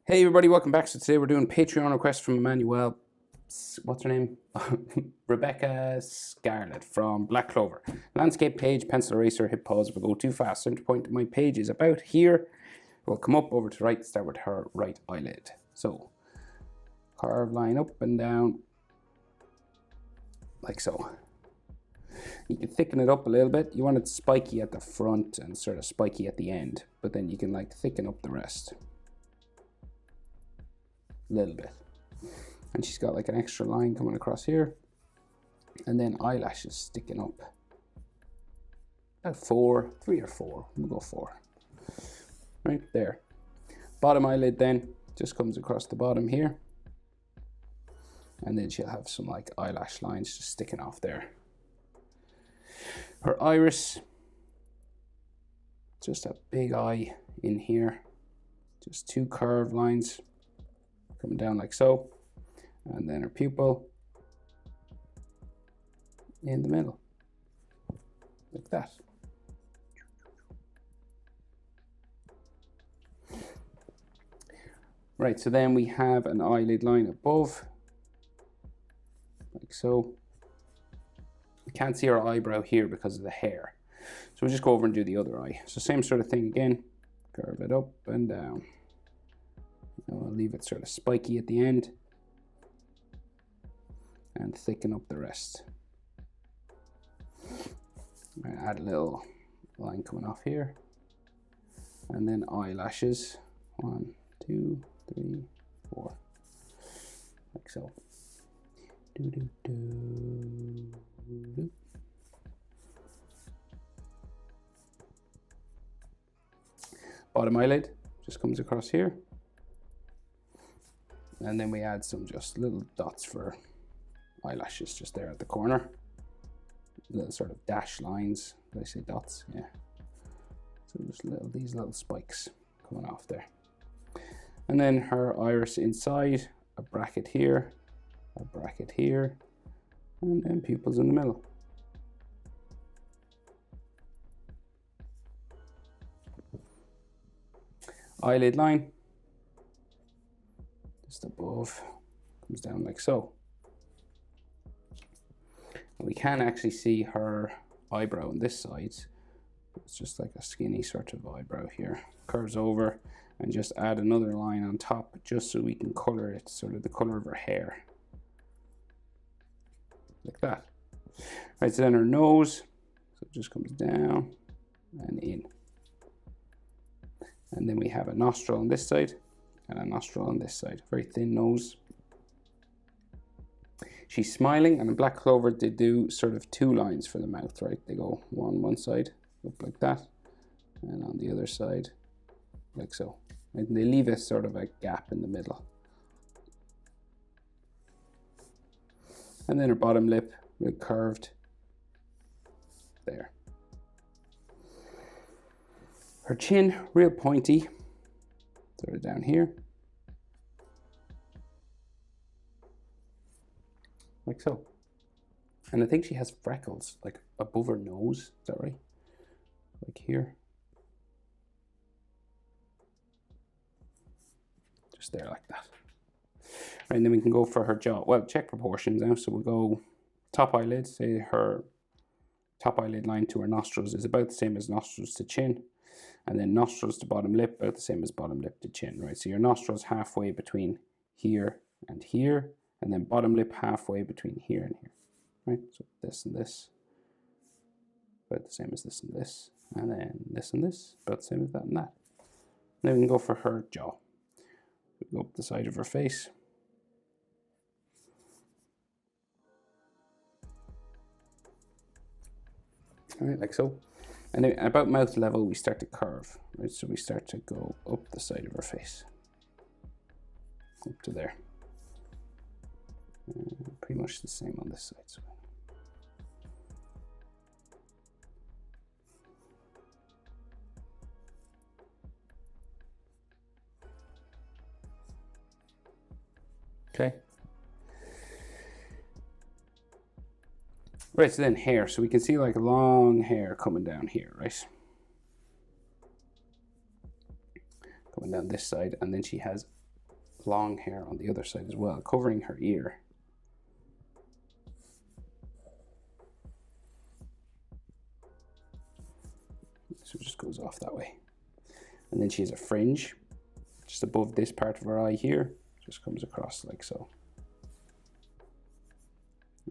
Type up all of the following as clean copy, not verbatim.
Hey everybody, welcome back. So today we're doing Patreon requests from Emmanuel. What's her name? Rebecca Scarlet from Black Clover. Landscape page, pencil eraser, hit pause if I go too fast. Center point of my page is about here. We'll come up over to right, start with her right eyelid. So, curve line up and down, like so. You can thicken it up a little bit. You want it spiky at the front and sort of spiky at the end, but then you can like thicken up the rest. Little bit. And she's got like an extra line coming across here, and then eyelashes sticking up about 3 or 4. We'll go 4 right there. Bottom eyelid then just comes across the bottom here, and then she'll have some like eyelash lines just sticking off there. Her iris, just a big eye in here, just 2 curved lines coming down like so, and then her pupil in the middle, like that. Right, so then we have an eyelid line above, like so. You can't see our eyebrow here because of the hair, so we'll just go over and do the other eye. So same sort of thing again, curve it up and down. And we'll leave it sort of spiky at the end and thicken up the rest. Add a little line coming off here, and then eyelashes, 1, 2, 3, 4, like so. Do, do, do, do. Bottom eyelid just comes across here, and then we add some just little dots for eyelashes just there at the corner. Little sort of dash lines. Did I say dots? Yeah. So just these little spikes coming off there. And then her iris inside, a bracket here, and then pupils in the middle. Eyelid line, just above, comes down like so. And we can actually see her eyebrow on this side. It's just like a skinny sort of eyebrow here. Curves over, and just add another line on top just so we can color it sort of the color of her hair, like that. Right, so then her nose, so it just comes down and in. And then we have a nostril on this side and a nostril on this side. Very thin nose. She's smiling, and in Black Clover they do sort of 2 lines for the mouth, right? They go one side up like that, and on the other side like so. And they leave a sort of a gap in the middle. And then her bottom lip, real curved there. Her chin, real pointy, sort of down here, like so. And I think she has freckles like above her nose, is that right? Like here. Just there like that. Right, and then we can go for her jaw. Well, check proportions now. So we'll go top eyelid, say her top eyelid line to her nostrils is about the same as nostrils to chin. And then nostrils to bottom lip, about the same as bottom lip to chin, right? So your nostrils halfway between here, and then bottom lip halfway between here and here, right? So this and this, about the same as this and this, and then this and this, about the same as that and that. And then we can go for her jaw. Go up the side of her face. All right, like so. And then about mouth level, we start to curve, right? So we start to go up the side of her face, up to there. Pretty much the same on this side. So. Okay. Right, so then hair. So we can see like long hair coming down here, right? Coming down this side, and then she has long hair on the other side as well, covering her ear. So it just goes off that way. And then she has a fringe just above this part of her eye here, just comes across like so.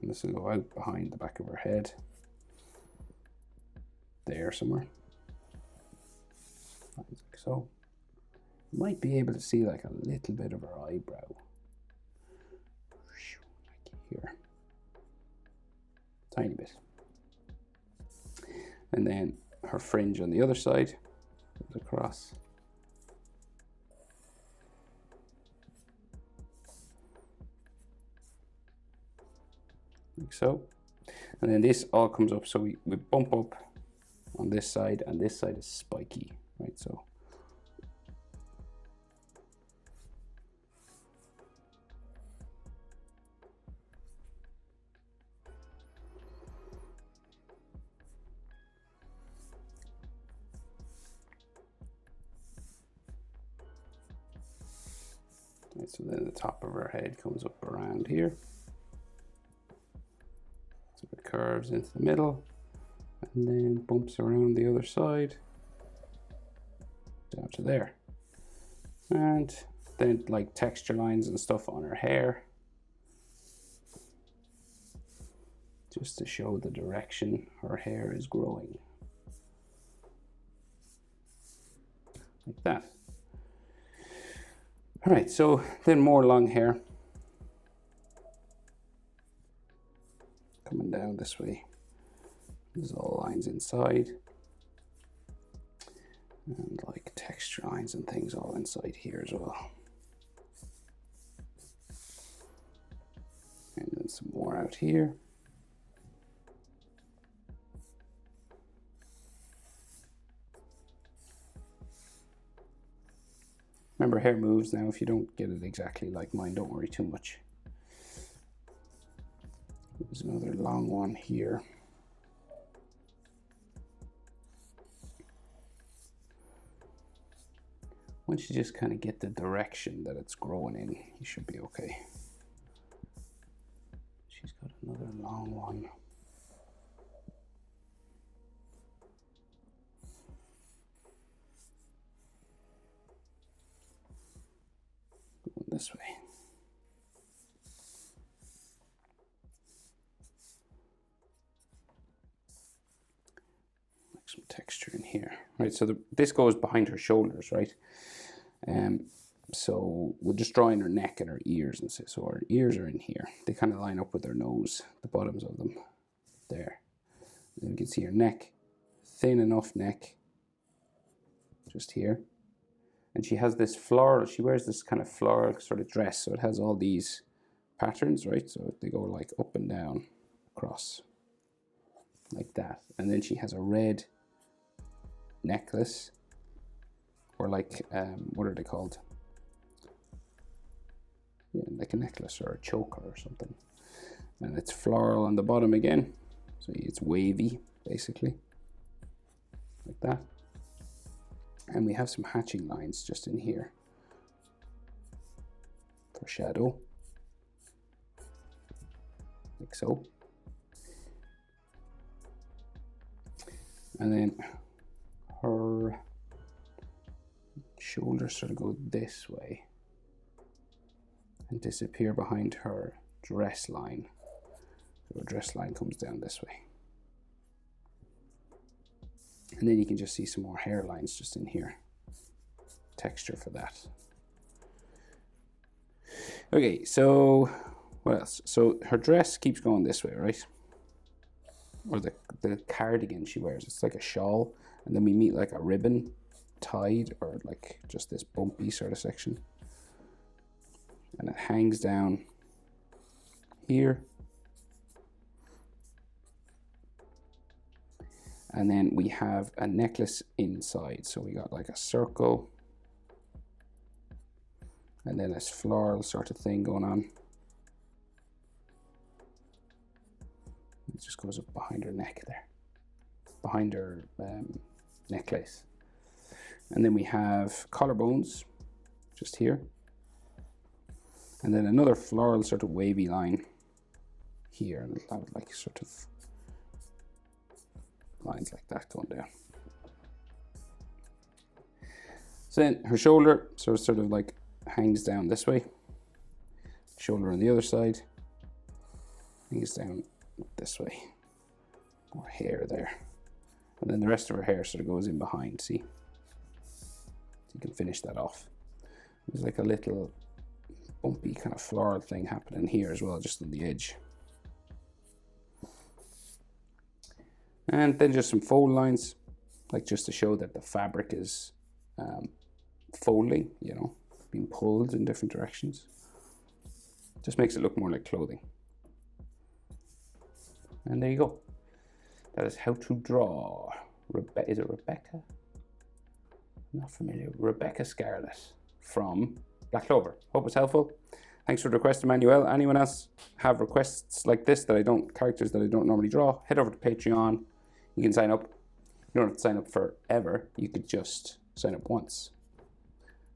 And this will go out behind the back of her head, there somewhere, like so. You might be able to see like a little bit of her eyebrow, like here, tiny bit. And then her fringe on the other side goes across. Like so. And then this all comes up, so we bump up on this side, and this side is spiky, right? So so then the top of her head comes up around here. So it curves into the middle and then bumps around the other side down to there. And then like texture lines and stuff on her hair, just to show the direction her hair is growing. Like that. All right, so then more long hair coming down this way. There's all lines inside, and like texture lines and things all inside here as well. And then some more out here. Remember, hair moves now. If you don't get it exactly like mine, don't worry too much. There's another long one here. Once you just kind of get the direction that it's growing in, you should be okay. She's got another long one. Going this way. Like some texture in here. Right, so this goes behind her shoulders, right? So we'll just draw in her neck and her ears, and so her ears are in here. They kind of line up with her nose, the bottoms of them, there. And you can see her neck, thin enough neck, just here. And she has this floral, she wears this kind of floral sort of dress, so it has all these patterns, right? So they go like up and down, across, like that. And then she has a red necklace, or like, what are they called? Yeah, like a necklace or a choker or something. And it's floral on the bottom again. So it's wavy, basically. Like that. And we have some hatching lines just in here for shadow. Like so. And then her shoulders sort of go this way and disappear behind her dress line. So her dress line comes down this way. And then you can just see some more hairlines just in here. Texture for that. Okay, so what else? So her dress keeps going this way, right? Or the cardigan she wears, it's like a shawl, and then we meet like a ribbon tied, or like just this bumpy sort of section. And it hangs down here. And then we have a necklace inside. So we got like a circle. And then this floral sort of thing going on. It just goes up behind her neck there. Behind her necklace. And then we have collarbones just here. And then another floral sort of wavy line here, and it'll have like sort of lines like that going down. So then her shoulder sort of like hangs down this way. Shoulder on the other side hangs down this way. More hair there. And then the rest of her hair sort of goes in behind, see? So you can finish that off. There's like a little bumpy kind of floral thing happening here as well, just on the edge. And then just some fold lines, like just to show that the fabric is folding, you know, being pulled in different directions. Just makes it look more like clothing. And there you go. That is how to draw. Is it Rebecca? I'm not familiar. Rebecca Scarlet from Black Clover. Hope it's helpful. Thanks for the request, Emmanuel. Anyone else have requests like this characters that I don't normally draw? Head over to Patreon. You can sign up. You don't have to sign up forever. You could just sign up once.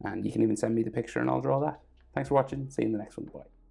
And you can even send me the picture and I'll draw that. Thanks for watching. See you in the next one. Bye.